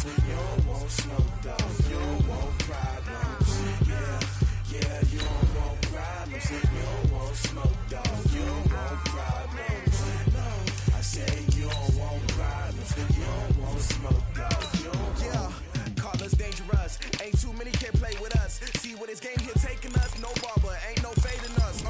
You don't want smoke, dog. You don't want problems. Yeah, you don't want problems. You don't want smoke, dog. You don't want problems. No, I say you don't want problems. You don't want smoke, dog. You don't want. Call us dangerous. Ain't too many can play with us. See what this game here taking us. No barber, ain't no fading us.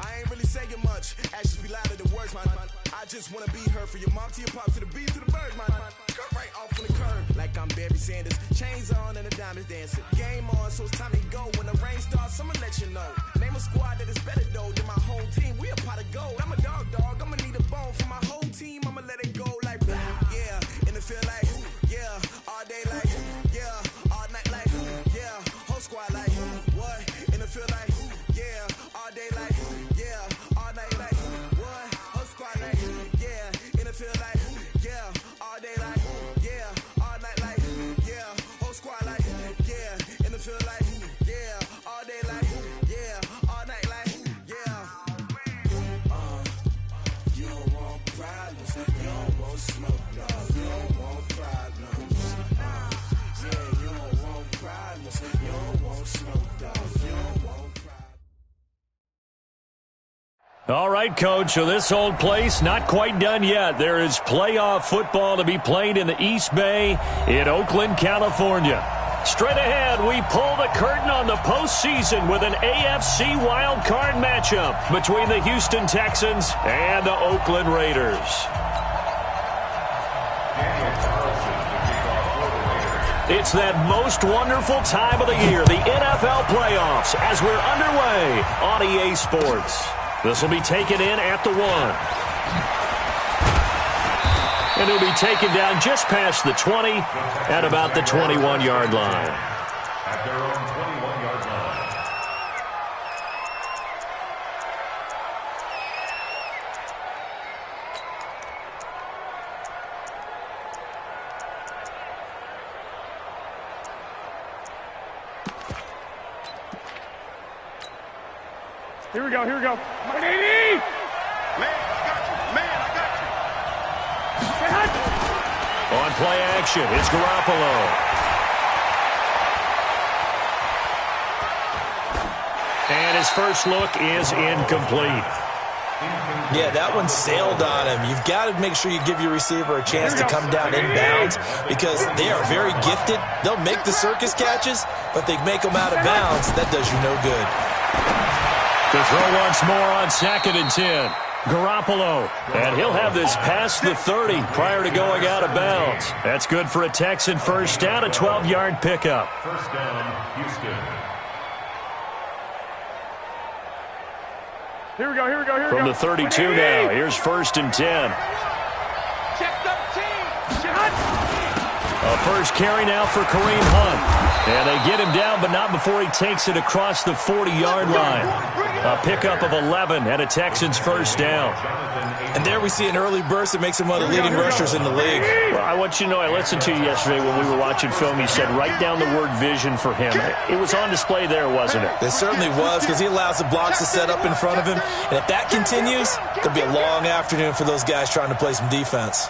I ain't really saying much. Actions be louder than words, man. I just wanna be heard. For your mom to your pop to the beat to the bird, man. Cut right off on the curb, like I'm Barry Sanders. Chains on and the diamonds dancing. Game on, so it's time to go. When the rain starts, I'ma let you know. Name a squad that is better though than my whole team. We a pot of gold. I'm a dog. I'ma need a bone for my whole team. I'ma let it go like yeah. In the field like yeah. All day like yeah. All night like yeah. Whole squad like what? In the field like yeah. All day like yeah. All night like what? Whole squad like yeah. In the field like yeah. All day like yeah. All night like yeah. Whole squad like yeah. In the field like yeah. All day like yeah. All night like yeah. You don't want problems. You don't want smoke, dog. You don't want problems. Yeah, you don't want problems. You don't want smoke, dog. You don't want problems. All right, Coach, so this old place not quite done yet. There is playoff football to be played in the East Bay in Oakland, California. Straight ahead, we pull the curtain on the postseason with an AFC WildCard matchup between the Houston Texans and the Oakland Raiders. It's that most wonderful time of the year, the NFL playoffs, as we're underway on EA Sports. This will be taken in at the 1. And it'll be taken down just past the 20 at about the 21-yard line. At their own 21-yard line. Here we go. My lady! Man, I got you. On play action, it's Garoppolo. And his first look is incomplete. Yeah, that one sailed on him. You've got to make sure you give your receiver a chance to come down inbounds because they are very gifted. They'll make the circus catches, but they make them out of bounds. That does you no good. To throw once more on 2nd and 10. Garoppolo, and he'll have this past the 30 prior to going out of bounds. That's good for a Texan first down, a 12-yard pickup. First down, Houston. Here we go. From the 32 now, here's 1st and 10. Check 13. Shot. A first carry now for Kareem Hunt. And they get him down, but not before he takes it across the 40-yard line. A pickup of 11 and a Texans first down. And there we see an early burst that makes him one of the leading rushers in the league. Well, I want you to know, I listened to you yesterday when we were watching film. You said write down the word vision for him. It was on display there, wasn't it? It certainly was because he allows the blocks to set up in front of him. And if that continues, there'll be a long afternoon for those guys trying to play some defense.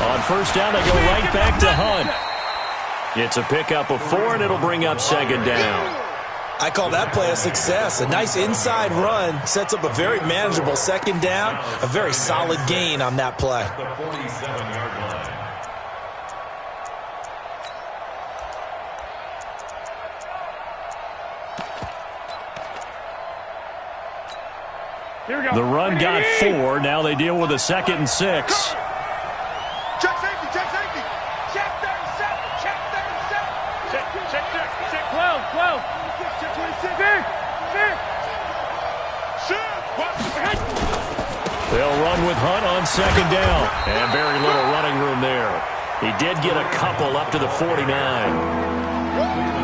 On first down, they go right back to Hunt. It's a pickup of 4, and it'll bring up 2nd down. I call that play a success. A nice inside run sets up a very manageable 2nd down, a very solid gain on that play. The 47-yard line. Here we go. The run got 4. Now they deal with a 2nd and 6. Check safety. Check 37. Check 12. Check 26. They'll run with Hunt on 2nd down. And very little running room there. He did get a couple up to the 49.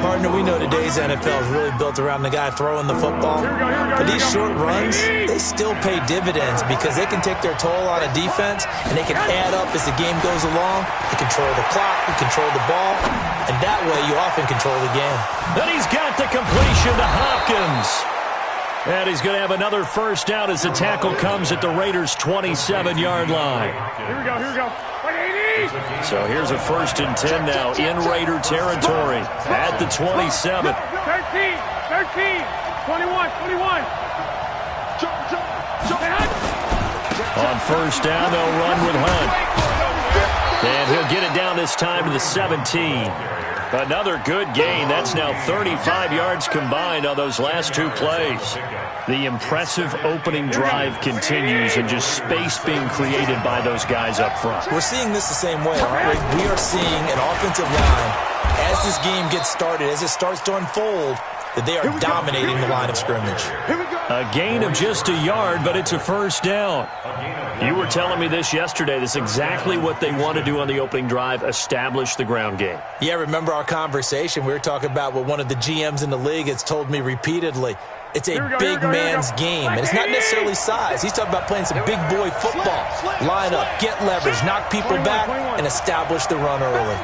Partner, we know today's NFL is really built around the guy throwing the football. But these short runs, they still pay dividends because they can take their toll on a defense and they can add up as the game goes along. They control the clock, they control the ball, and that way you often control the game. Then he's got the completion to Hopkins. And he's going to have another first down as the tackle comes at the Raiders' 27-yard line. Here we go. So here's a 1st and 10 now in Raider territory at the 27. 13, 21. On first down, they'll run with Hunt. And he'll get it down this time to the 17. Another good gain. That's now 35 yards combined on those last 2 plays. The impressive opening drive continues and just space being created by those guys up front. We're seeing this the same way, aren't we? We are seeing an offensive line, as this game gets started, as it starts to unfold, that they are dominating the line of scrimmage. A gain of just a yard, but it's a first down. You were telling me this yesterday. This is exactly what they want to do on the opening drive, establish the ground game. Yeah, remember our conversation? We were talking about what one of the GMs in the league has told me repeatedly. It's a big man's game, and it's not necessarily size. He's talking about playing some big boy football. Line up, get leverage, knock people back, and establish the run early.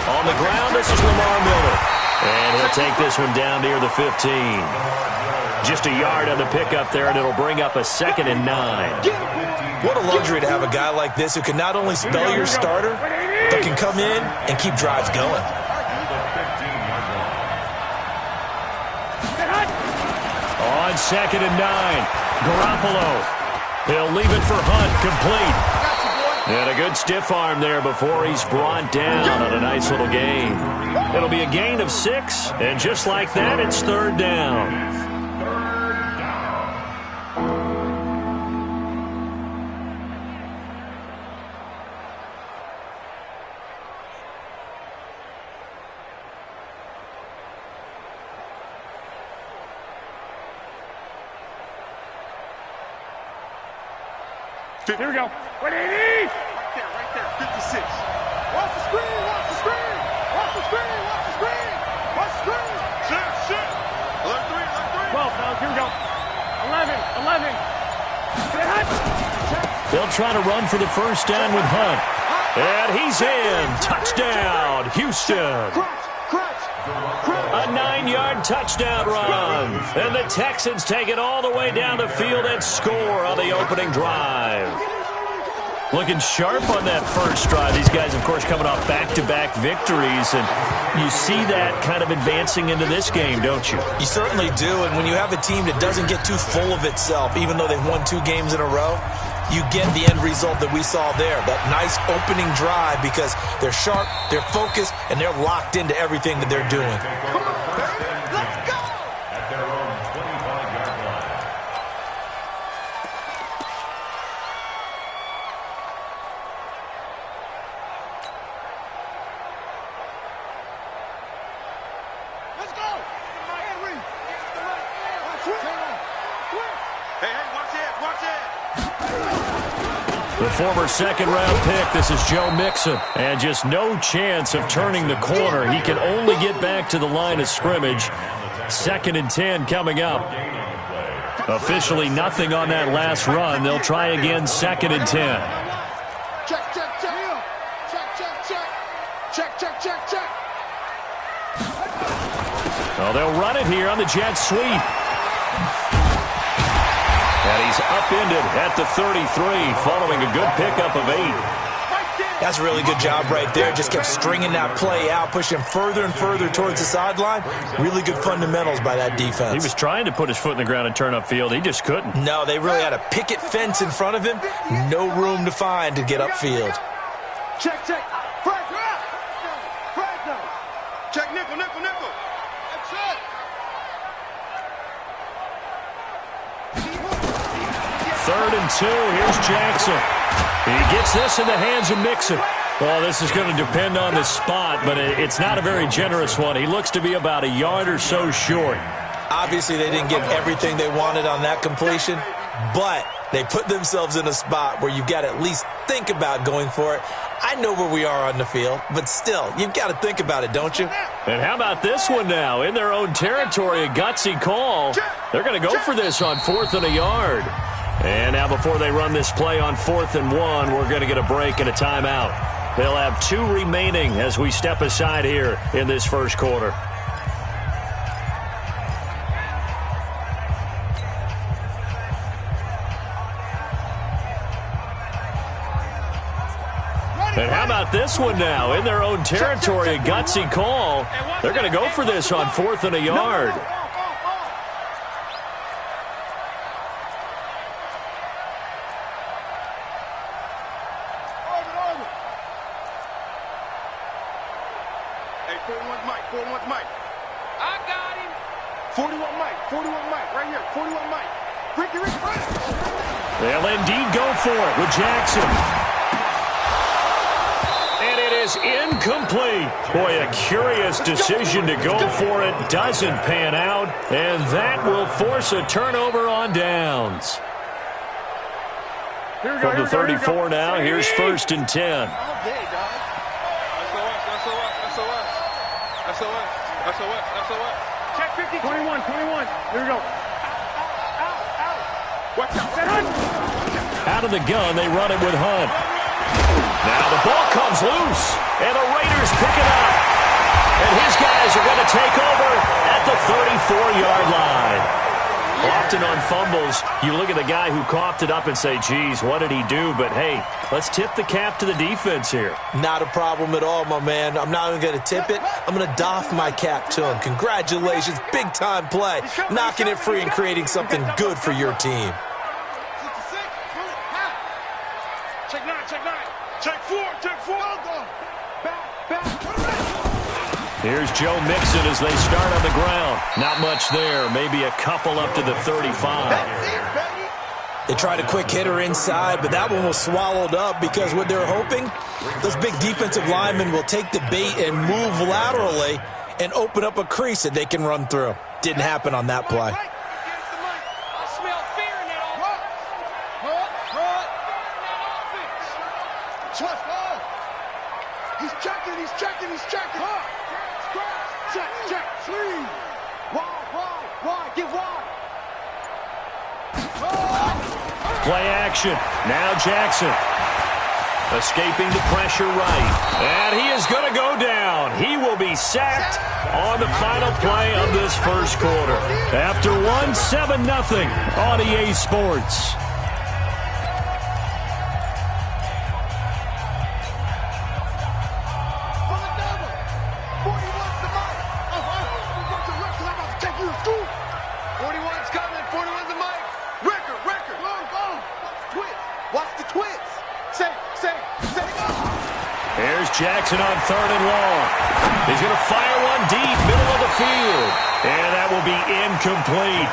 On the ground, this is Lamar Miller. And he'll take this one down near the 15. Just a yard on the pickup there, and it'll bring up a 2nd and 9. What a luxury to have a guy like this who can not only spell your starter, but can come in and keep drives going. On 2nd and 9, Garoppolo. He'll leave it for Hunt, complete. And a good stiff arm there before he's brought down on a nice little gain. It'll be a gain of 6, and just like that, it's 3rd down. Here we go. 180. Right there. 56. Watch the screen. Watch the screen. Watch the screen. Watch the screen. Watch the screen. Shit. 11-3. 12. Now here we go. 11. They'll try to run for the first down with Hunt. And he's in. Touchdown, Houston. A 9-yard touchdown run. And the Texans take it all the way down the field and score on the opening drive. Looking sharp on that first drive. These guys, of course, coming off back-to-back victories. And you see that kind of advancing into this game, don't you? You certainly do. And when you have a team that doesn't get too full of itself, even though they've won 2 games in a row, you get the end result that we saw there, that nice opening drive, because they're sharp, they're focused, and they're locked into everything that they're doing. Let's go. At their own 25-yard line. Let's go. Hey, watch it. The former 2nd-round pick, this is Joe Mixon. And just no chance of turning the corner. He can only get back to the line of scrimmage. 2nd and 10 coming up. Officially nothing on that last run. They'll try again 2nd and 10. Check. Well, they'll run it here on the jet sweep. And he's upended at the 33 following a good pickup of 8. That's a really good job right there. Just kept stringing that play out, pushing further and further towards the sideline. Really good fundamentals by that defense. He was trying to put his foot in the ground and turn upfield. He just couldn't. No, they really had a picket fence in front of him. No room to find to get upfield. Check. Frag now. Check nickel. That's it. 3rd and 2. Here's Jackson. He gets this in the hands of Mixon. Well, this is going to depend on the spot, but it's not a very generous one. He looks to be about a yard or so short. Obviously, they didn't get everything they wanted on that completion, but they put themselves in a spot where you've got to at least think about going for it. I know where we are on the field, but still, you've got to think about it, don't you? And how about this one now? In their own territory, a gutsy call. They're going to go for this on 4th and a yard. And now before they run this play on 4th and 1, we're going to get a break and a timeout. They'll have 2 remaining as we step aside here in this first quarter. And how about this one now? In their own territory, a gutsy call. They're going to go for this on 4th and a yard. Hey, 41's Mike. 41's Mike. I got him. 41 Mike. 41 Mike. Right here. 41 Mike. Ricky, right. They'll indeed go for it with Jackson. And it is incomplete. Boy, a curious decision to go for it. Doesn't pan out. And that will force a turnover on downs. From the 34 now, here's 1st and 10. SOS. Check 50. 21. Here we go. Watch out. Out of the gun, they run it with Hunt. Now the ball comes loose, and the Raiders pick it up. And his guys are going to take over at the 34-yard line. Often on fumbles, you look at the guy who coughed it up and say, geez, what did he do? But, hey, let's tip the cap to the defense here. Not a problem at all, my man. I'm not even going to tip it. I'm going to doff my cap to him. Congratulations. Big-time play. Knocking it free and creating something good for your team. Check 9. Check 4. Here's Joe Mixon as they start on the ground. Not much there. Maybe a couple up to the 35. They tried a quick hitter inside, but that one was swallowed up because what they're hoping, those big defensive linemen will take the bait and move laterally and open up a crease that they can run through. Didn't happen on that play. He's checking. Check. Sleeve. Wide. Get wide. Play action. Now Jackson. Escaping the pressure right. And he is going to go down. He will be sacked on the final play of this first quarter. After 7-0 on EA Sports. Jackson on 3rd and long. He's going to fire one deep, middle of the field. And that will be incomplete.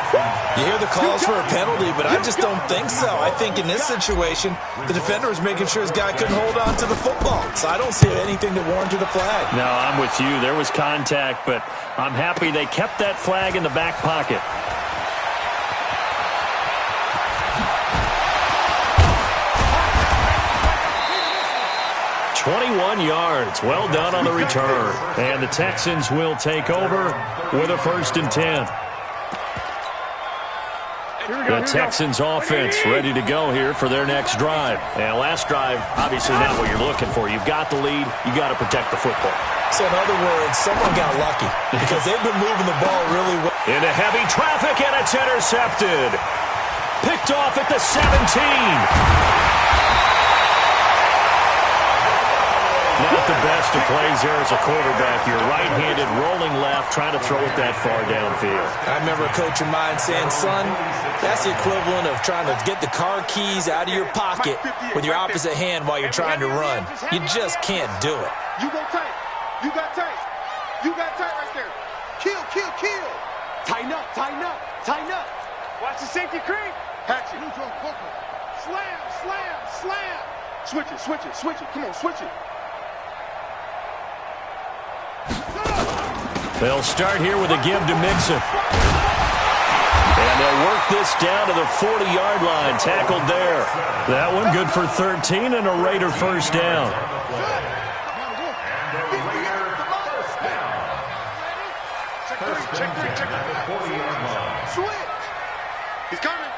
You hear the calls for a penalty, but I just don't think so. I think in this situation, the defender was making sure his guy couldn't hold on to the football. So I don't see anything that warranted a flag. No, I'm with you. There was contact, but I'm happy they kept that flag in the back pocket. 21 yards. Well done on the return. And the Texans will take over with a 1st and 10. The Texans offense ready to go here for their next drive. And last drive, obviously not what you're looking for. You've got the lead. You got to protect the football. So in other words, someone got lucky because they've been moving the ball really well. Into heavy traffic, and it's intercepted. Picked off at the 17. Not the best of plays there as a quarterback. You're right-handed, rolling left, trying to throw it that far downfield. I remember a coach of mine saying, son, that's the equivalent of trying to get the car keys out of your pocket with your opposite hand while you're trying to run. You just can't do it. You go tight. You got tight. You got tight right there. Kill. Tighten up. Watch the safety creep. Hatchet. Slam. Switch it. Come on, switch it. They'll start here with a give to Mixon. And they'll work this down to the 40-yard line. Tackled there. That one good for 13 and a Raider first down. Check three. Switch. He's coming.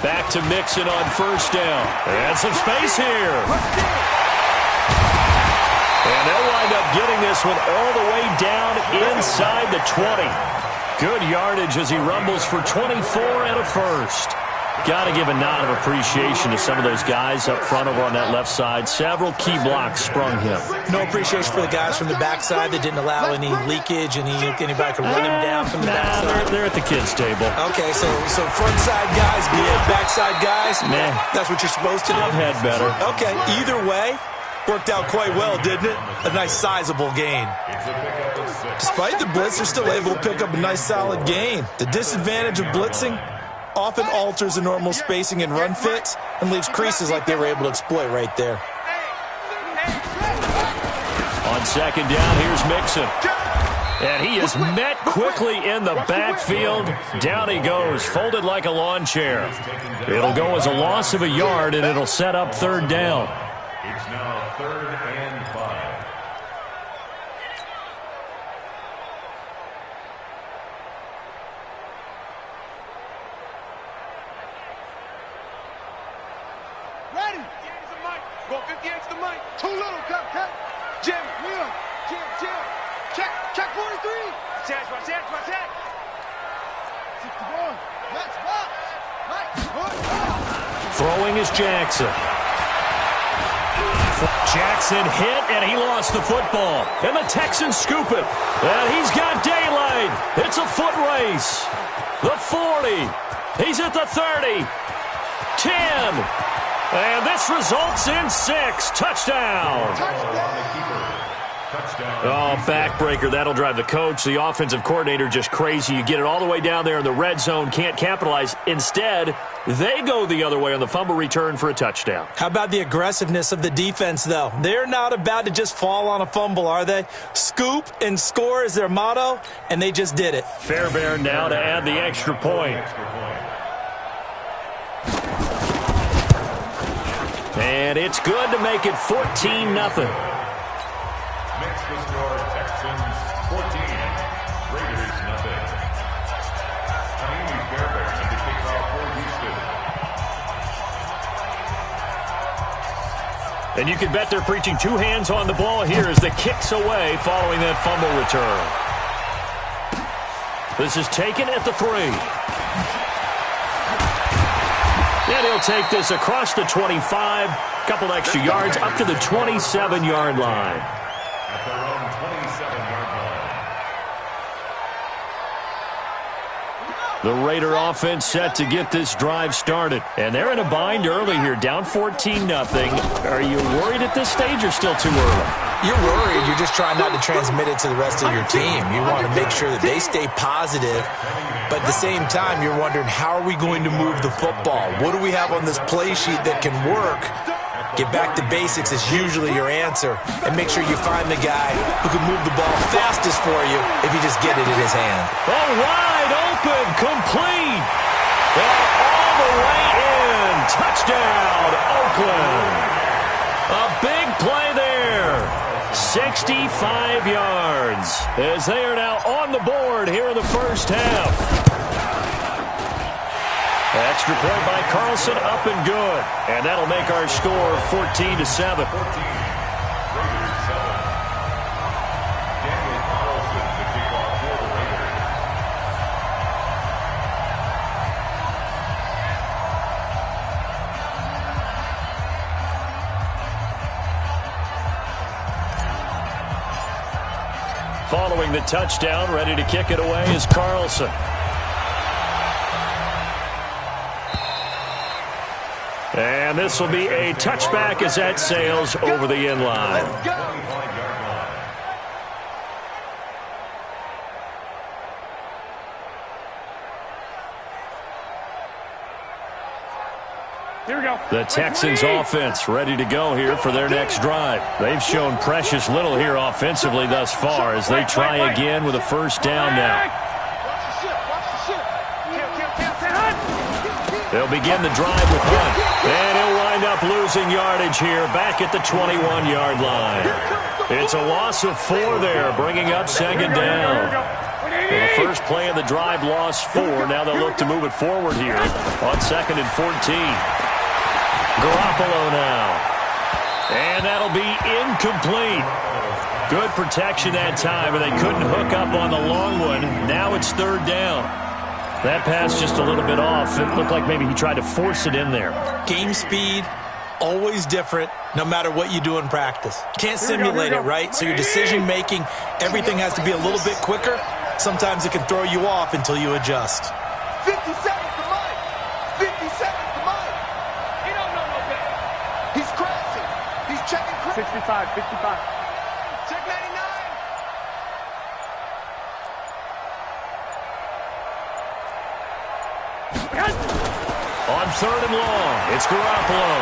Back to Mixon on first down. And some space here. And they'll wind up getting this one all the way down inside the 20. Good yardage as he rumbles for 24 and a first. Got to give a nod of appreciation to some of those guys up front over on that left side. Several key blocks sprung him. No appreciation for the guys from the backside that didn't allow any leakage, and anybody could run him down from the backside. They're at the kids' table. Okay, so front side guys, backside guys. Nah. That's what you're supposed to do. I've had better. Okay, either way, worked out quite well, didn't it? A nice sizable gain. Despite the blitz, they're still able to pick up a nice solid gain. The disadvantage of blitzing often alters the normal spacing and run fits and leaves creases like they were able to exploit right there. On second down, here's Mixon. And he is met quickly in the backfield. Down he goes, folded like a lawn chair. It'll go as a loss of a yard, and it'll set up third down. It's now 3rd and 5. Ready. Go 58 to the mic. Too little, cut. Jim. Jim. Check 43. Watch that. 61. Let's box. Throwing is Jackson. Jackson hit, and he lost the football. And the Texans scoop it. And he's got daylight. It's a foot race. The 40. He's at the 30. 10. And this results in 6. Touchdown. Oh, backbreaker. That'll drive the coach, the offensive coordinator, just crazy. You get it all the way down there in the red zone, can't capitalize. Instead, they go the other way on the fumble return for a touchdown. How about the aggressiveness of the defense, though? They're not about to just fall on a fumble, are they? Scoop and score is their motto, and they just did it. Fairbairn now to add the extra point. And it's good to make it 14-0. Next to score, Texans 14, Raiders nothing. Amy Fairbairn to kick off for Houston. And you can bet they're preaching 2 hands on the ball here as the kick's away following that fumble return. This is taken at the 3. And he'll take this across the 25. Couple extra yards up to the 27-yard line. At their own 27-yard line. The Raider offense set to get this drive started. And they're in a bind early here, down 14-0. Are you worried at this stage or still too early? You're worried. You're just trying not to transmit it to the rest of your team. You want to make sure that they stay positive. But at the same time, you're wondering, how are we going to move the football? What do we have on this play sheet that can work? Get back to basics is usually your answer. And make sure you find the guy who can move the ball fastest for you if you just get it in his hand. Oh, wide open, complete. And all the way in. Touchdown, Oakland. A big play there. 65 yards as they are now on the board here in the first half. Extra point by Carlson, up and good. And that'll make our score 14-7. 14, Raiders 7. Daniel Carlson to kick off for the Raiders. Following the touchdown, ready to kick it away is Carlson. And this will be a touchback as that sails over the end line. 25-yard line. Here we go. The Texans offense ready to go here for their next drive. They've shown precious little here offensively thus far as they try again with a first down now. They'll begin the drive with one. And he'll wind up losing yardage here back at the 21-yard line. It's a loss of 4 there, bringing up second down. Well, the first play of the drive lost 4. Now they'll look to move it forward here on 2nd and 14. Garoppolo now. And that'll be incomplete. Good protection that time, and they couldn't hook up on the long one. Now it's third down. That pass just a little bit off. It looked like maybe he tried to force it in there. Game speed, always different, no matter what you do in practice. Can't simulate it, right? So your decision-making, everything has to be a little bit quicker. Sometimes it can throw you off until you adjust. 50 seconds to Mike. 50 seconds to Mike. He don't know no better. He's crashing. He's checking. 65, 55. Check 99. On third and long, it's Garoppolo.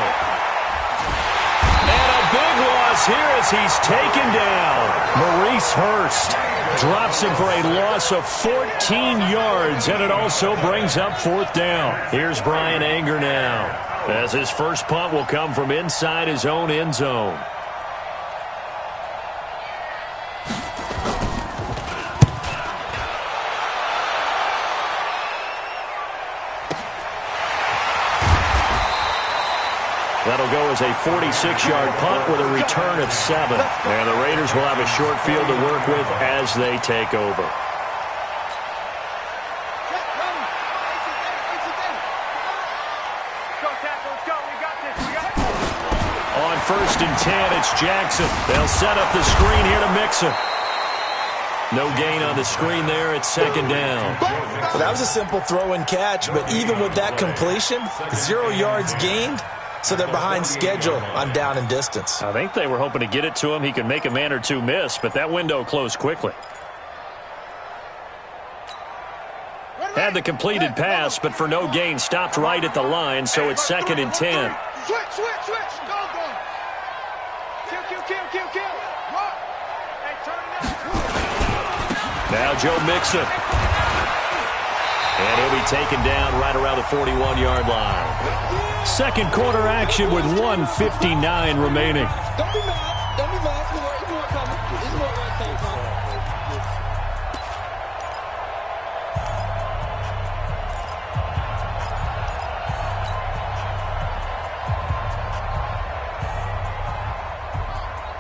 And a big loss here as he's taken down. Maurice Hurst drops him for a loss of 14 yards, and it also brings up fourth down. Here's Brian Anger now, as his first punt will come from inside his own end zone. That'll go as a 46-yard punt with a return of 7. And the Raiders will have a short field to work with as they take over. On first and 10, it's Jackson. They'll set up the screen here to Mixon. No gain on the screen there. It's second down. Well, that was a simple throw and catch, but even with that completion, 0 yards gained. So they're behind schedule on down and distance. I think they were hoping to get it to him. He could make a man or two miss, but that window closed quickly. Had the completed pass, but for no gain, stopped right at the line, so it's second and 10. Switch. Go. Kill. Hey, turn it up. Now Joe Mixon. And he'll be taken down right around the 41-yard line. Second quarter action with 1:59 remaining. Don't be mad. There's more coming. There's more red tape coming.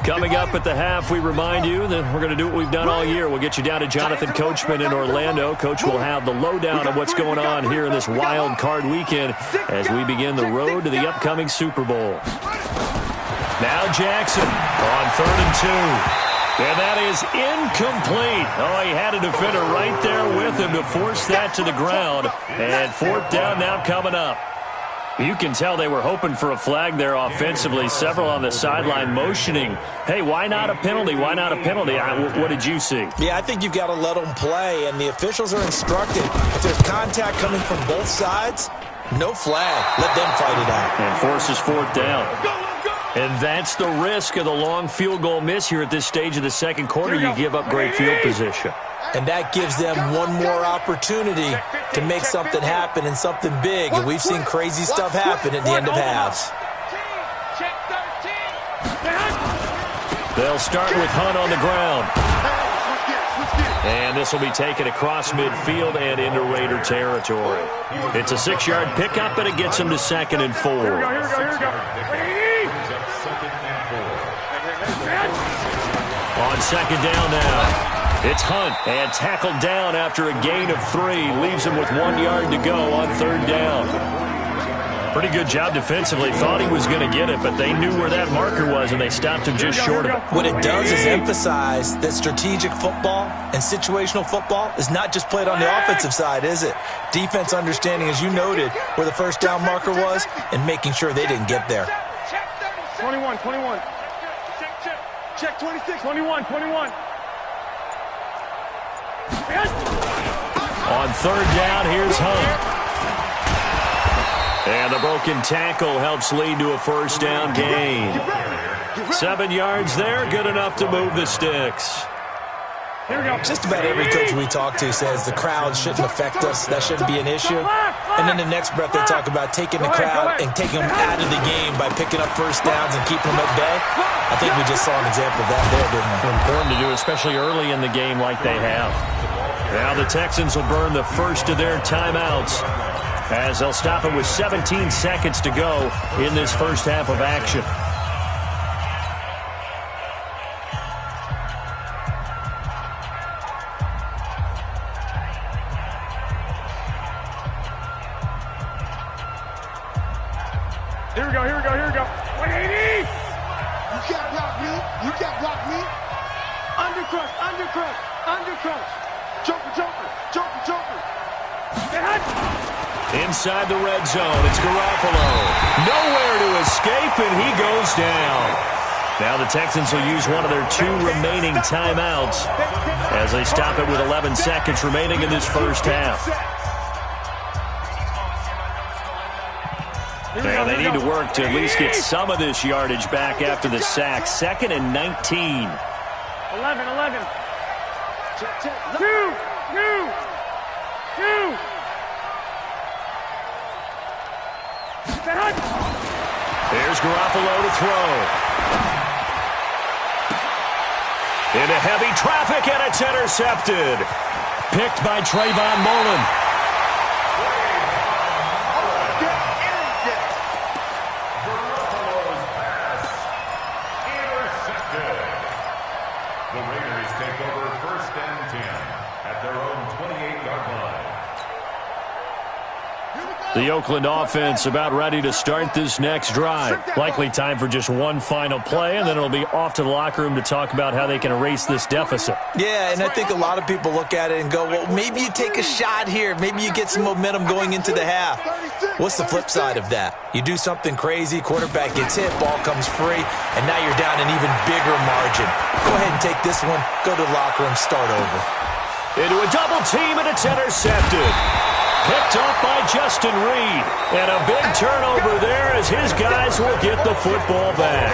Coming up at the half, we remind you that we're going to do what we've done all year. We'll get you down to Jonathan Coachman in Orlando. Coach will have the lowdown of what's going on here in this wild card weekend as we begin the road to the upcoming Super Bowl. Now Jackson on third and 2. And that is incomplete. Oh, he had a defender right there with him to force that to the ground. And fourth down now coming up. You can tell they were hoping for a flag there offensively. Several on the sideline motioning, hey, why not a penalty? Why not a penalty? What did you see? Yeah, I think you've got to let them play, and the officials are instructed. If there's contact coming from both sides, no flag. Let them fight it out. And forces fourth down. And that's the risk of the long field goal miss here at this stage of the second quarter. You give up great field position. And that gives them one more opportunity to make something happen and something big. And we've seen crazy stuff happen at the end of halves. They'll start with Hunt on the ground. And this will be taken across midfield and into Raider territory. It's a 6-yard pickup, and it gets him to second and 4. Here we go. On second down now. It's Hunt, and tackled down after a gain of 3. Leaves him with 1 yard to go on third down. Pretty good job defensively. Thought he was going to get it, but they knew where that marker was, and they stopped him just short of it. What it does is emphasize that strategic football and situational football is not just played on the offensive side, is it? Defense understanding, as you noted, where the first down marker was and making sure they didn't get there. 21. Check 26. 21. On third down, here's Hunt. And the broken tackle helps lead to a first down gain. 7 yards there, good enough to move the sticks. Here we go. Just about every coach we talk to says the crowd shouldn't affect us. That shouldn't be an issue. And then the next breath they talk about taking the crowd and taking them out of the game by picking up first downs and keeping them at bay. I think we just saw an example of that there, didn't we? Important to do, especially early in the game like they have. Now the Texans will burn the first of their timeouts as they'll stop it with 17 seconds to go in this first half of action. Here we go. 180. You can't block me. You can't block me. Undercrush. Joker. Inside the red zone, it's Garoppolo. Nowhere to escape, and he goes down. Now the Texans will use one of their 2 remaining timeouts as they stop it with 11 seconds remaining in this first half. And they need to work to at least get some of this yardage back after the sack. 2nd and 19. 11. 2. There's Garoppolo to throw. Into heavy traffic, and it's intercepted. Picked by Trayvon Mullen. Garoppolo's pass intercepted. The Raiders take over 1st and 10 at their own 28-yard line. The Oakland offense about ready to start this next drive. Likely time for just one final play, and then it'll be off to the locker room to talk about how they can erase this deficit. Yeah, and I think a lot of people look at it and go, well, maybe you take a shot here. Maybe you get some momentum going into the half. What's the flip side of that? You do something crazy, quarterback gets hit, ball comes free, and now you're down an even bigger margin. Go ahead and take this one, go to the locker room, start over. Into a double team, and it's intercepted. Picked up by Justin Reed. And a big turnover there as his guys will get the football back.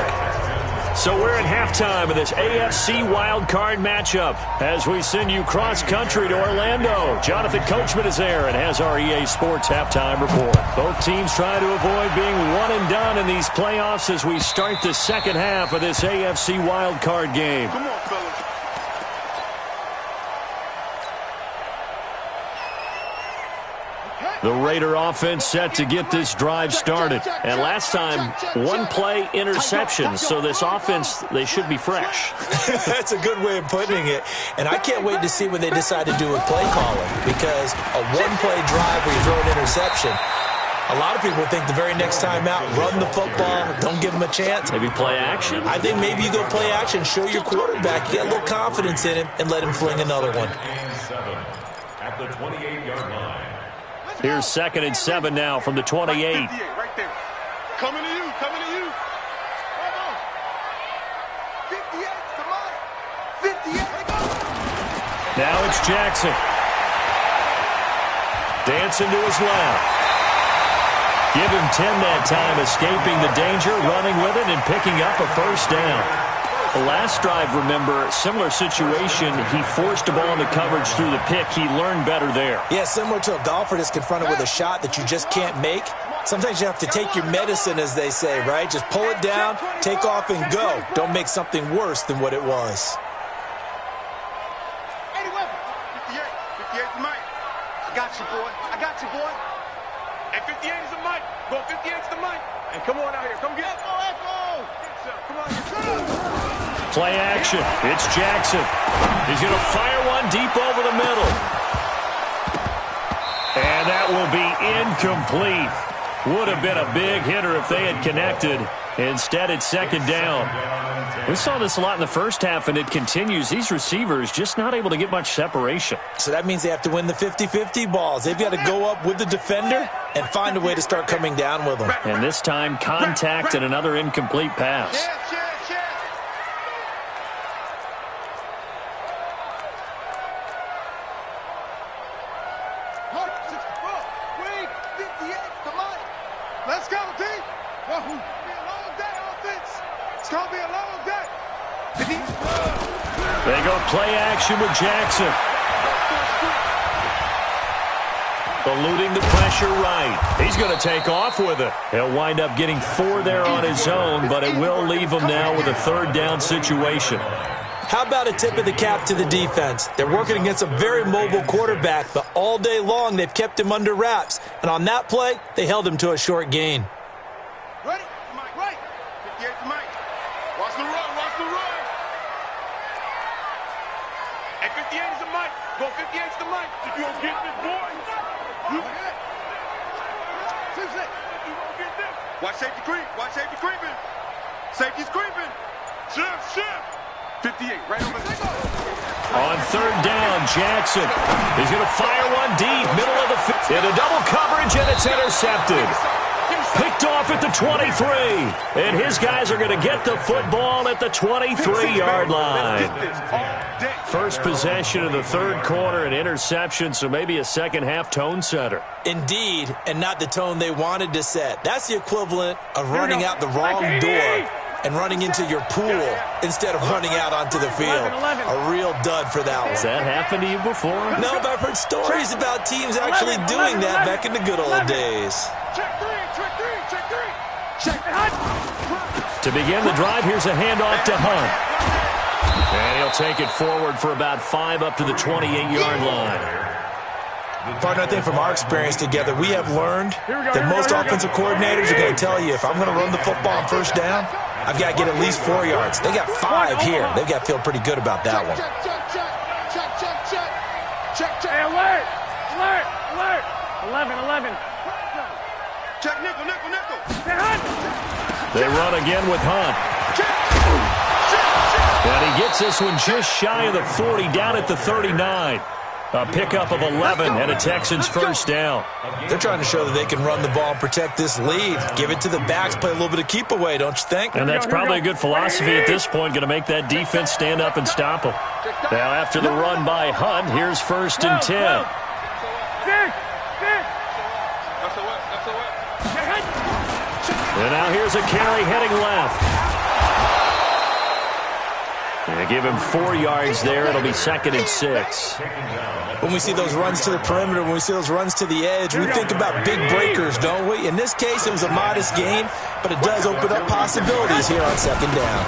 So we're at halftime of this AFC WildCard matchup as we send you cross-country to Orlando. Jonathan Coachman is there and has our EA Sports halftime report. Both teams trying to avoid being one and done in these playoffs as we start the second half of this AFC WildCard game. Come on, fellas. The Raider offense set to get this drive started. And last time, 1-play interception. So this offense, they should be fresh. That's a good way of putting it. And I can't wait to see what they decide to do with play calling. Because a 1-play drive where you throw an interception, a lot of people think the very next time out, run the football, don't give them a chance. Maybe play action? I think maybe you go play action, show your quarterback, get a little confidence in him, and let him fling another one. At the 28-yard line. Here's 2nd and 7 now from the 28. Right there. Coming to you. Come on. 58 to mine. 58. Now it's Jackson. Dancing to his left. Give him 10 that time, escaping the danger, running with it, and picking up a first down. The last drive, remember, similar situation. He forced a ball into coverage through the pick. He learned better there. Yeah, similar to a golfer that's confronted with a shot that you just can't make. Sometimes you have to take your medicine, as they say, right? Just pull it down, take off, and go. Don't make something worse than what it was. 58 to Mike. I got you, boy. And 58 is the Mike. Go 58 to the Mike. And come on out here. Come get it. Come on. Play action. It's Jackson. He's going to fire one deep over the middle. And that will be incomplete. Would have been a big hitter if they had connected. Instead, it's 2nd down. We saw this a lot in the first half, and it continues. These receivers just not able to get much separation. So that means they have to win the 50-50 balls. They've got to go up with the defender and find a way to start coming down with them. And this time, contact and another incomplete pass. Let's go, D. It's going to be a long day, offense. It's going to be a long day. They go play action with Jackson. Eluding the pressure right. He's going to take off with it. He'll wind up getting 4 there on his own, but it will leave him now with a 3rd down situation. How about a tip of the cap to the defense? They're working against a very mobile quarterback, but all day long they've kept him under wraps. And on that play, they held him to a short gain. Ready? Mike, right. 58 to Mike. Watch the run. And 58 is the Mike. Go 58 is the Mike. If you don't get this, boy. You get it. You don't get this. Watch safety creep. Watch safety creeping. Safety's creeping. Shift. 58, right over there. On third down, Jackson. He's going to fire one deep, middle of the field. Into double coverage, and it's intercepted. Picked off at the 23. And his guys are going to get the football at the 23-yard line. First possession of the third quarter, an interception, so maybe a second-half tone setter. Indeed, and not the tone they wanted to set. That's the equivalent of running out the wrong door and running into your pool instead of running out onto the field. A real dud for that one. Has that happened to you before? No, but I've heard stories about teams actually doing that back in the good old days. Check three. To begin the drive, here's a handoff to Hunt. And he'll take it forward for about 5 up to the 28-yard line. Partner, I think from our experience together, we have learned that most offensive coordinators are going to tell you, if I'm going to run the football on first down, I've got to get at least 4 yards. They got 5 here. They've got to feel pretty good about that one. Check. Hey, alert. 11. Check nickel. They run again with Hunt. And he gets this one just shy of the 40, down at the 39. A pickup of 11 and a Texans first down. They're trying to show that they can run the ball and protect this lead. Give it to the backs, play a little bit of keep away, don't you think? And that's probably a good philosophy at this point, going to make that defense stand up and stop them. Now after the run by Hunt, here's first and 10. And now here's a carry heading left. They give him 4 yards there. It'll be 2nd and 6. When we see those runs to the perimeter, when we see those runs to the edge, we think about big breakers, don't we? In this case, it was a modest gain, but it does open up possibilities here on 2nd down.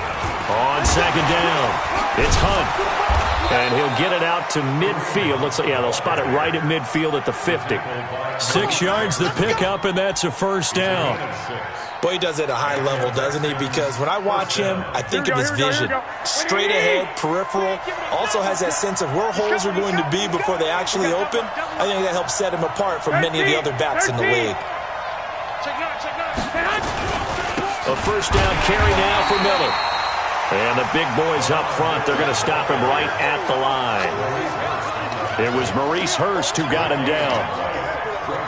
On 2nd down, it's Hunt. And he'll get it out to midfield. Looks like, they'll spot it right at midfield at the 50. 6 yards the pickup, and that's a first down. Boy, he does it at a high level, doesn't he? Because when I watch him, I think of his vision. Straight ahead, peripheral. Also has that sense of where holes are going to be before they actually open. I think that helps set him apart from many of the other backs in the league. A first down carry now for Miller. And the big boys up front, they're going to stop him right at the line. It was Maurice Hurst who got him down.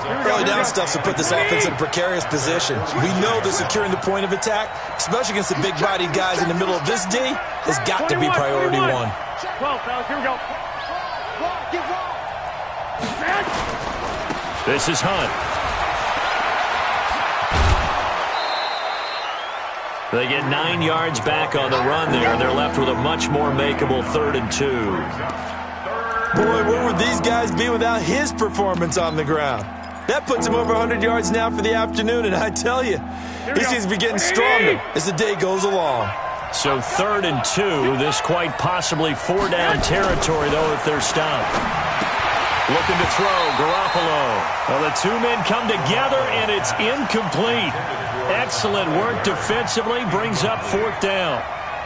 Early down stuff to put this offense in a precarious position. We know that securing the point of attack, especially against the big-bodied guys in the middle of this D, has got to be priority 1. 12, fellas, here we go. This is Hunt. They get 9 yards back on the run there. They're left with a much more makeable 3rd and 2. Boy, where would these guys be without his performance on the ground? That puts him over 100 yards now for the afternoon, and I tell you, he seems to be getting stronger as the day goes along. So 3rd and 2, this quite possibly 4-down territory, though, if they're stopped. Looking to throw, Garoppolo. Well, the 2 men come together, and it's incomplete. Excellent work defensively, brings up 4th down.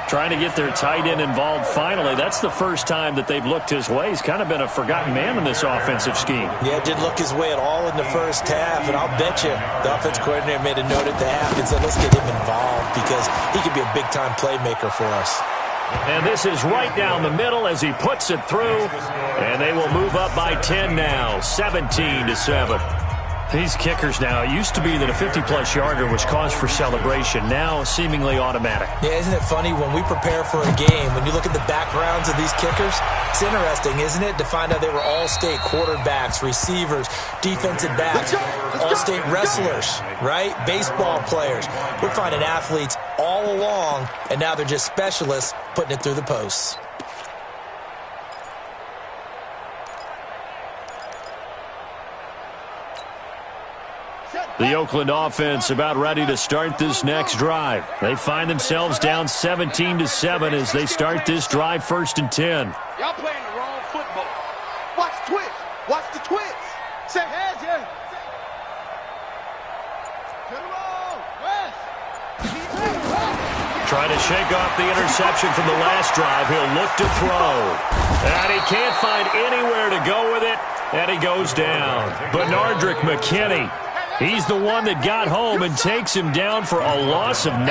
Trying to get their tight end involved finally. That's the first time that they've looked his way. He's kind of been a forgotten man in this offensive scheme. Yeah, didn't look his way at all in the first half, and I'll bet you the offense coordinator made a note at the half and said, let's get him involved because he could be a big-time playmaker for us. And this is right down the middle as he puts it through, and they will move up by 10 now, 17-7. These kickers now, it used to be that a 50-plus yarder was cause for celebration. Now, seemingly automatic. Yeah, isn't it funny when we prepare for a game, when you look at the backgrounds of these kickers, it's interesting, isn't it, to find out they were all-state quarterbacks, receivers, defensive backs, all-state wrestlers, right? Baseball players. We're finding athletes all along, and now they're just specialists putting it through the posts. The Oakland offense about ready to start this next drive. They find themselves down 17-7 as they start this drive 1st and 10. Y'all playing the wrong football. Watch the twist. Watch the twist. Say heads, yeah. Trying to shake off the interception from the last drive. He'll look to throw. And he can't find anywhere to go with it. And he goes down. Benardrick McKinney He's the one that got home and takes him down for a loss of 9.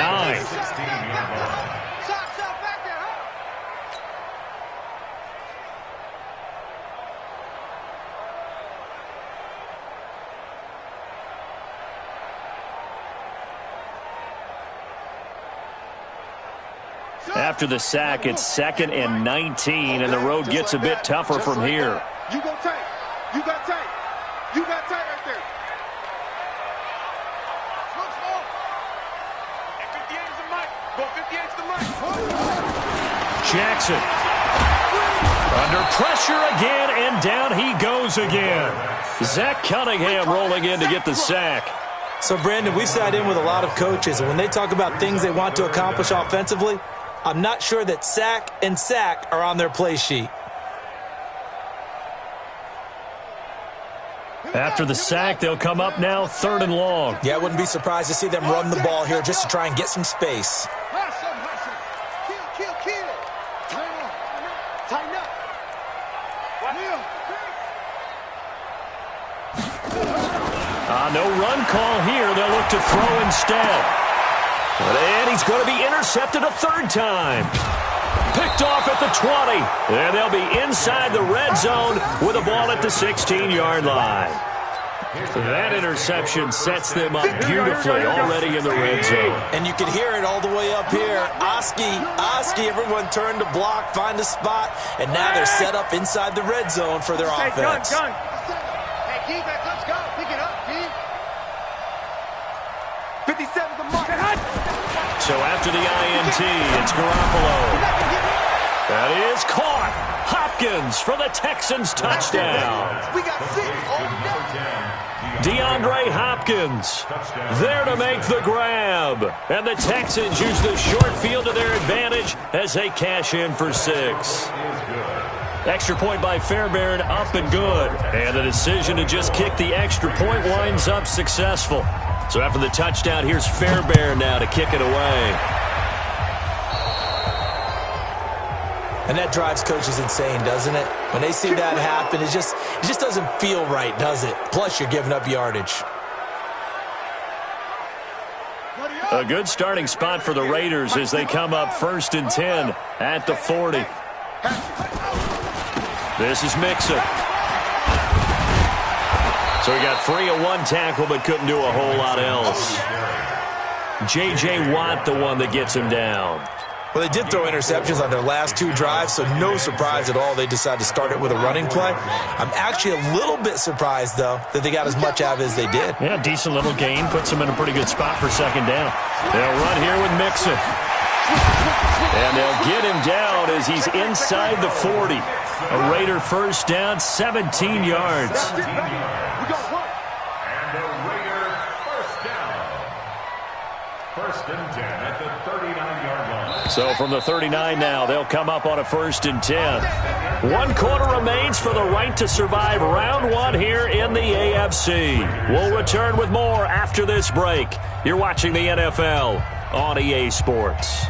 After the sack, it's 2nd and 19, and the road gets a bit tougher from here. You go tight. You got tight. You got tight right there. Look small. At 58 is the mic. Go 58 is the mic. Jackson. Under pressure again, and down he goes again. Zach Cunningham rolling in to get the sack. So, Brandon, we've sat in with a lot of coaches, and when they talk about things they want to accomplish offensively, I'm not sure that sack and sack are on their play sheet. After the sack, they'll come up now 3rd and long. Yeah, I wouldn't be surprised to see them run the ball here just to try and get some space. Kill. Tighten up. No run call here. They'll look to throw instead. And he's going to be intercepted a 3rd time. Picked off at the 20. And they'll be inside the red zone with a ball at the 16-yard line. That interception sets them up beautifully already in the red zone. And you can hear it all the way up here. Oski, everyone turned to block, find a spot, and now they're set up inside the red zone for their offense. Gun. Hey, defense, let's go. Pick it up, D. 57 the mark. So after the INT, it's Garoppolo. That is caught. Hopkins for the Texans touchdown. We got 6. DeAndre Hopkins there to make the grab. And the Texans use the short field to their advantage as they cash in for 6. Extra point by Fairbairn, up and good. And the decision to just kick the extra point winds up successful. So after the touchdown, here's Fairbairn now to kick it away. And that drives coaches insane, doesn't it? When they see that happen, it just doesn't feel right, does it? Plus, you're giving up yardage. A good starting spot for the Raiders as they come up 1st and 10 at the 40. This is Mixon. So he got free of 1 tackle but couldn't do a whole lot else. J.J. Watt, the one that gets him down. Well, they did throw interceptions on their last 2 drives, so no surprise at all they decided to start it with a running play. I'm actually a little bit surprised, though, that they got as much out of it as they did. Yeah, decent little gain. Puts them in a pretty good spot for 2nd down. They'll run here with Mixon. And they'll get him down as he's inside the 40. A Raider 1st down, 17 yards. First and 10 at the 39-yard line. So from the 39 now, they'll come up on a 1st and 10. 1 quarter remains for the right to survive round 1 here in the AFC. We'll return with more after this break. You're watching the NFL on EA Sports.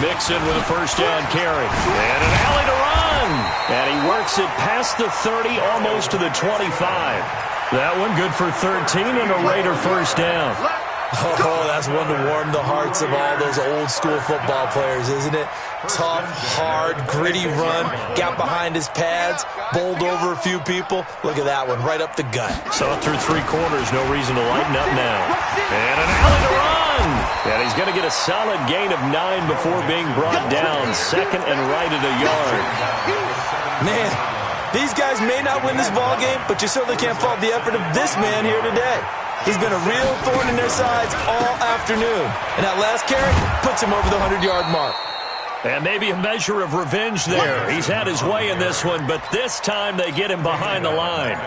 Mixon with a 1st down carry. And an alley to run. And he works it past the 30, almost to the 25. That one good for 13 and a Raider 1st down. Oh, that's one to warm the hearts of all those old school football players, isn't it? Tough, hard, gritty run. Got behind his pads, bowled over a few people. Look at that one, right up the gut. So through 3 quarters, no reason to lighten up now. And an alley to run. And he's going to get a solid gain of 9 before being brought down. 2nd and right at a yard. Man, these guys may not win this ball game, but you certainly can't fault the effort of this man here today. He's been a real thorn in their sides all afternoon. And that last carry puts him over the 100-yard mark. And maybe a measure of revenge there. He's had his way in this one, but this time they get him behind the line.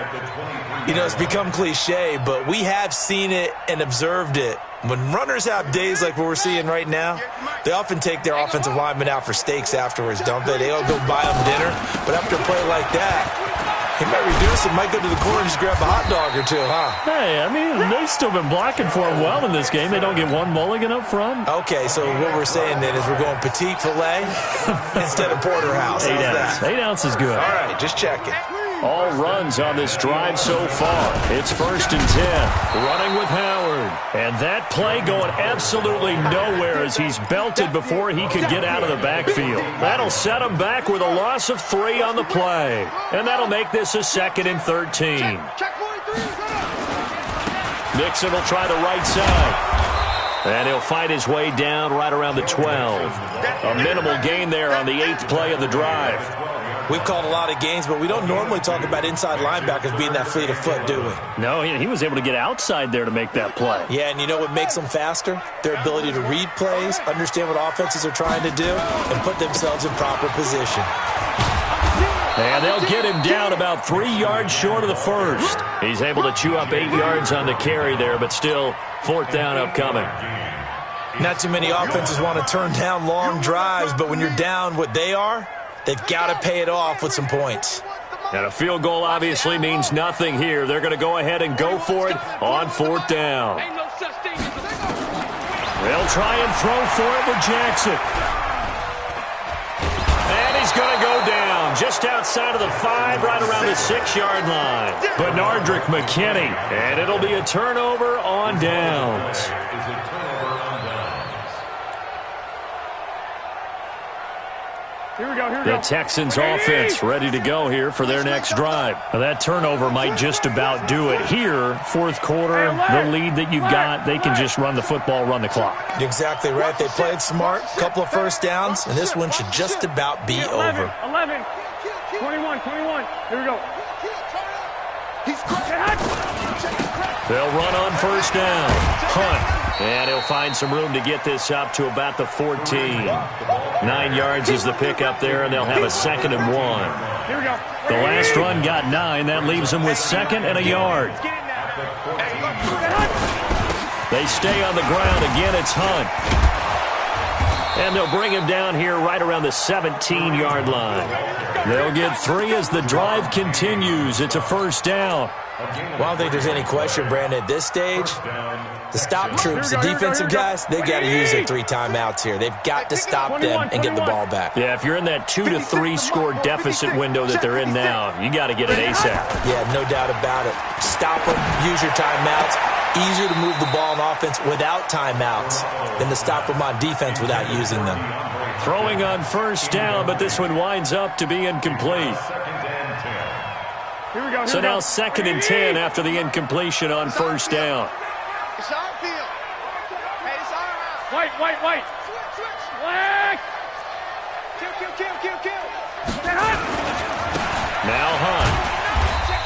You know, it's become cliche, but we have seen it and observed it. When runners have days like what we're seeing right now, they often take their offensive linemen out for steaks afterwards, don't they? They all go buy them dinner. But after a play like that, he might reduce it, might go to the corner and just grab a hot dog or two, huh? Hey, I mean, they've still been blocking for him well in this game. They don't get one mulligan up front. Okay, so what we're saying then is we're going petite filet instead of porterhouse. 8 ounce. 8 ounce is good. All right, just check it. All runs on this drive so far. It's 1st and 10. Running with Howard. And that play going absolutely nowhere as he's belted before he could get out of the backfield. That'll set him back with a loss of 3 on the play. And that'll make this a 2nd and 13. Nixon will try the right side. And he'll fight his way down right around the 12. A minimal gain there on the 8th play of the drive. We've called a lot of games, but we don't normally talk about inside linebackers being that fleet of foot, do we? No, he was able to get outside there to make that play. Yeah, and you know what makes them faster? Their ability to read plays, understand what offenses are trying to do, and put themselves in proper position. And they'll get him down about 3 yards short of the first. He's able to chew up 8 yards on the carry there, but still 4th down upcoming. Not too many offenses want to turn down long drives, but when you're down what they are, they've got to pay it off with some points. And a field goal obviously means nothing here. They're going to go ahead and go for it on 4th down. They'll try and throw for it with Jackson. And he's going to go down just outside of the 5, right around the 6-yard line. Bernardrick McKinney. And it'll be a turnover on downs. Here we go. The Texans offense ready to go here for their next drive. Now that turnover might just about do it here. 4th quarter, the lead that you've got, they can just run the football, run the clock. Exactly right. They played smart, couple of first downs, and this one should just about be over. 11, 21. Here we go. They'll run on 1st down. Hunt. And he'll find some room to get this up to about the 14. 9 yards is the pickup there, and they'll have a 2nd and 1. Here we go. The last run got 9. That leaves them with 2nd and a yard. They stay on the ground. Again, it's Hunt. And they'll bring him down here right around the 17-yard line. They'll get 3 as the drive continues. It's a 1st down. Well, I don't think there's any question, Brandon, at this stage, the stop troops, the defensive guys, they got to use their 3 timeouts here. They've got to stop them and get the ball back. Yeah, if you're in that 2 to 3 score deficit window that they're in now, you got to get it ASAP. Yeah, no doubt about it. Stop them, use your timeouts. Easier to move the ball on offense without timeouts than to stop them on defense without using them. Throwing on 1st down, but this one winds up to be incomplete. Here we go. So now 2nd and 10 after the incompletion on 1st down. It's our field. Hey, it's our round. White. Switch. Black. Kill. Now Hunt.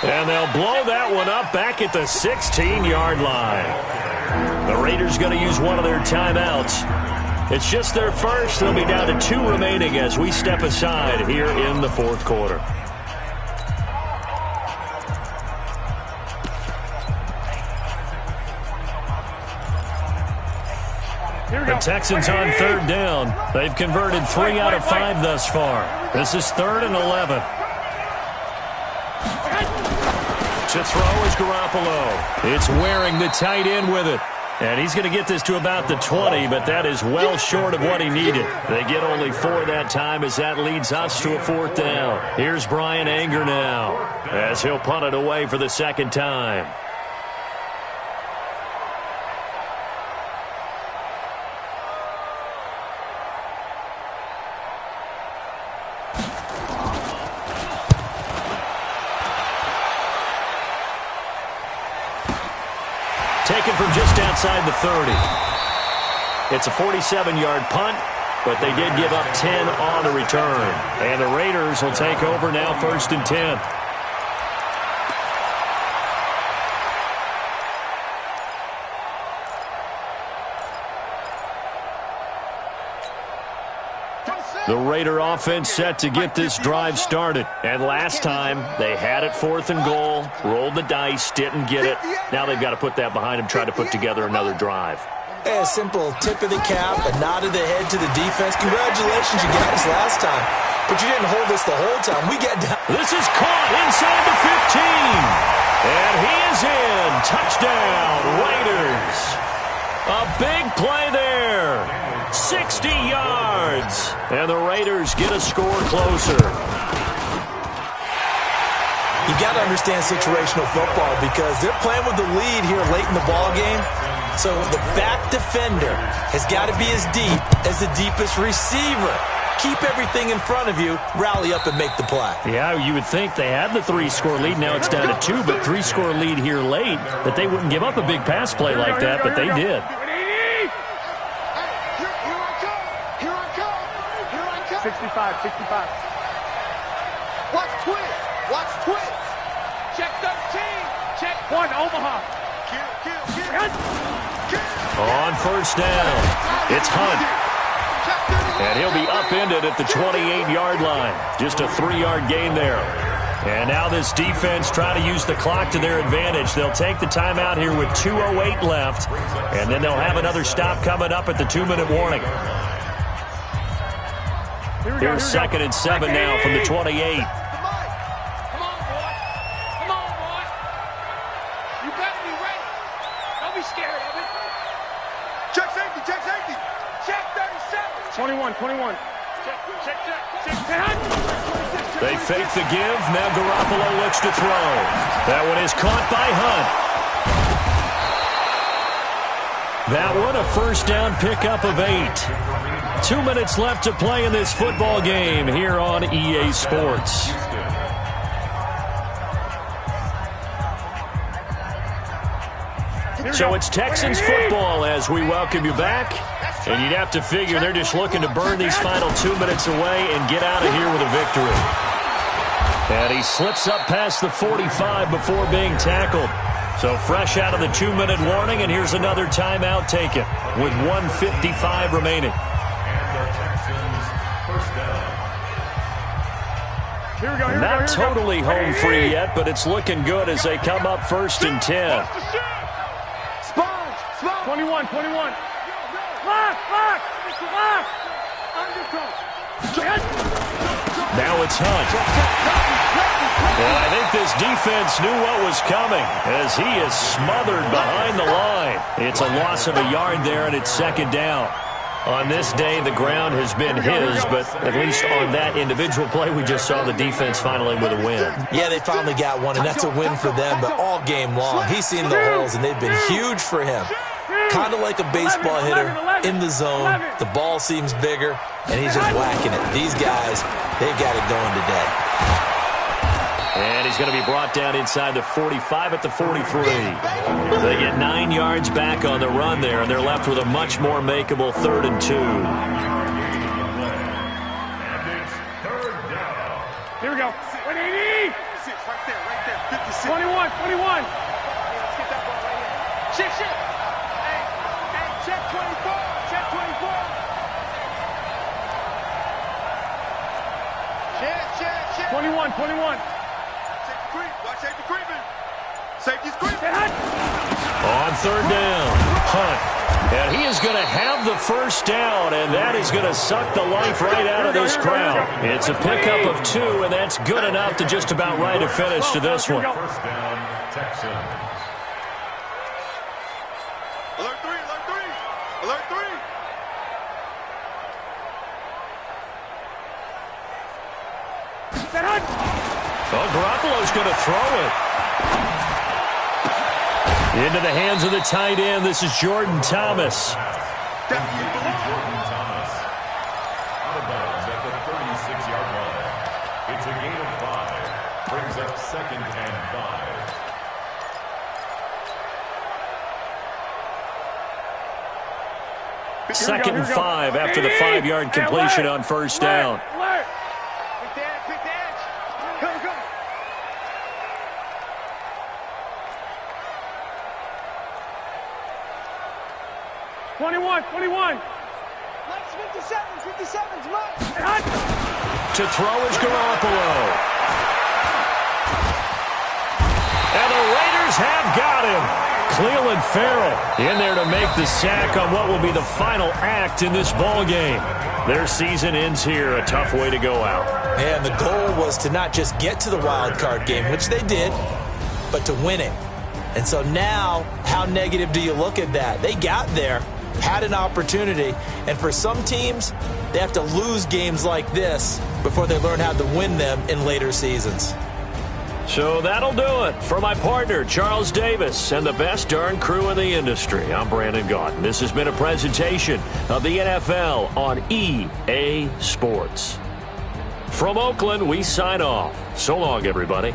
And they'll blow that one up back at the 16-yard line. The Raiders going to use one of their timeouts. It's just their first. They'll be down to 2 remaining as we step aside here in the 4th quarter. The Texans on 3rd down. They've converted 3 out of 5 thus far. This is 3rd and 11. To throw is Garoppolo. It's Waring, the tight end, with it. And he's going to get this to about the 20, but that is well short of what he needed. They get only 4 that time as that leads us to a 4th down. Here's Brian Anger now as he'll punt it away for the 2nd time. Taken from just outside the 30. It's a 47-yard punt, but they did give up 10 on the return. And the Raiders will take over now 1st and 10. The Raider offense set to get this drive started. And last time, they had it 4th and goal, rolled the dice, didn't get it. Now they've got to put that behind them, try to put together another drive. A simple tip of the cap, a nod of the head to the defense. Congratulations, you got us last time. But you didn't hold us the whole time. We get down. This is caught inside the 15. And he is in. Touchdown, Raiders. A big play there. 60 yards. And the Raiders get a score closer. You got to understand situational football because they're playing with the lead here late in the ball game. So the back defender has got to be as deep as the deepest receiver. Keep everything in front of you, rally up and make the play. Yeah, you would think they had the 3-score lead. Now it's down to 2, but 3-score lead here late, that they wouldn't give up a big pass play like that, but they did. 65. Watch twist. Check 13. Check 1, Omaha. On first down, it's Hunt. And he'll be upended at the 28-yard line. Just a 3-yard gain there. And now this defense trying to use the clock to their advantage. They'll take the timeout here with 2:08 left. And then they'll have another stop coming up at the 2-minute warning. Here's 2nd and 7 now from the 28. Check 37. 21. Check. They fake the give. Now Garoppolo looks to throw. That one is caught by Hunt. That one a first down pickup of 8. 2 minutes left to play in this football game here on EA Sports. So it's Texans football as we welcome you back. And you'd have to figure they're just looking to burn these final 2 minutes away and get out of here with a victory. And he slips up past the 45 before being tackled. So fresh out of the 2-minute warning, and here's another timeout taken with 1:55 remaining. Not totally home free yet, but it's looking good as they come up 1st and 10. 21. Now it's Hunt. And I think this defense knew what was coming as he is smothered behind the line. It's a loss of a yard there, and it's 2nd down. On this day, the ground has been his, but at least on that individual play, we just saw the defense finally with a win. Yeah, they finally got one, and that's a win for them, but all game long, he's seen the holes, and they've been huge for him. Kind of like a baseball hitter in the zone. The ball seems bigger, and he's just whacking it. These guys, they've got it going today. And he's going to be brought down inside the 45 at the 43. They get 9 yards back on the run there, and they're left with a much more makeable 3rd and 2. Here we go. 180. Right there. 56. 21. Shit. Hey, check 24. Check 24. Check. 21. Watch safety creeping. Safety's creeping. On 3rd down, Hunt. And he is going to have the first down, and that is going to suck the life right out of this crowd. It's a pickup of 2, and that's good enough to just about right a finish to this one. First down, Texans. Alert 3. Oh, Garoppolo's going to throw it. Into the hands of the tight end. This is Jordan Thomas. Jordan Thomas. Out of bounds at the 36-yard line. It's a gain of 5. Brings up 2nd and 5. Second and 5 after the 5-yard completion on first down. Quick dash. Go. 21. 57's mine. To throw is Garoppolo. And the Raiders have got him. Cleveland Farrell in there to make the sack on what will be the final act in this ball game. Their season ends here, a tough way to go out. And the goal was to not just get to the wild card game, which they did, but to win it. And so now, how negative do you look at that? They got there, had an opportunity, and for some teams, they have to lose games like this before they learn how to win them in later seasons. So that'll do it. For my partner, Charles Davis, and the best darn crew in the industry, I'm Brandon Gaudin. This has been a presentation of the NFL on EA Sports. From Oakland, we sign off. So long, everybody.